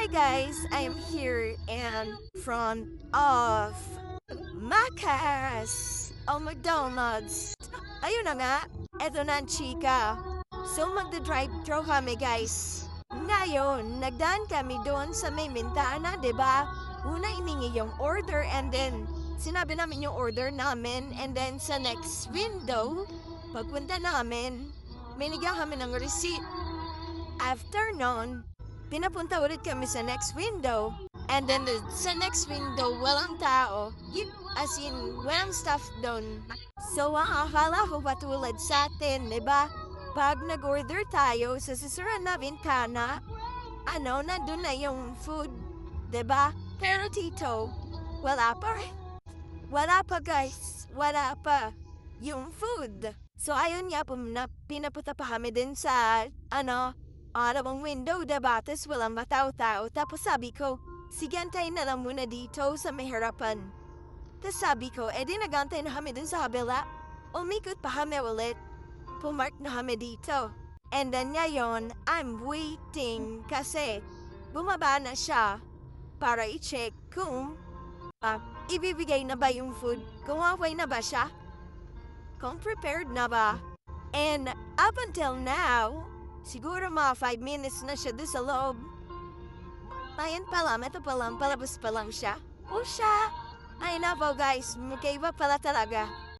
Hi guys, I am here in front of Macas o McDonald's. Ayun na nga, eto na ang chika. So magda-drive-thru kami guys. Ngayon, nagdaan kami doon sa may bintana, 'di ba? Una iningi yung order and then sinabi namin yung order namin and then sa next window, pagpunta namin, binigyan kami ng receipt. After nun, pinapunta ulit kami sa next window. And then sa next window, walang tao. As in, walang staff doon. So, ang akala ko patulad sa atin, di ba? Pag nag-order tayo sa susunod na bintana, nandun na yung food, di ba? Pero tito, wala pa. Wala pa guys, wala pa yung food. So ayun nga, pinapunta pa kami din sa, arabang window, diba? Tapos walang matao-tao. Tapos sabi ko, sige antayin na lang muna dito sa may harapan. Tapos sabi ko, edi nagantay na kami dun sa kabila. Umikot pa kami ulit. Pumark na kami dito. And then ngayon, I'm waiting kasi bumaba na siya para i-check kung ibibigay na ba yung food, kung okay na ba siya, kung prepared na ba. And up until now, siguro mga 5 minutes na siya doon sa loob. Ayan pa lang, ito pa lang, palabas pa lang siya. O siya, ay nako guys, magkaiba pala talaga.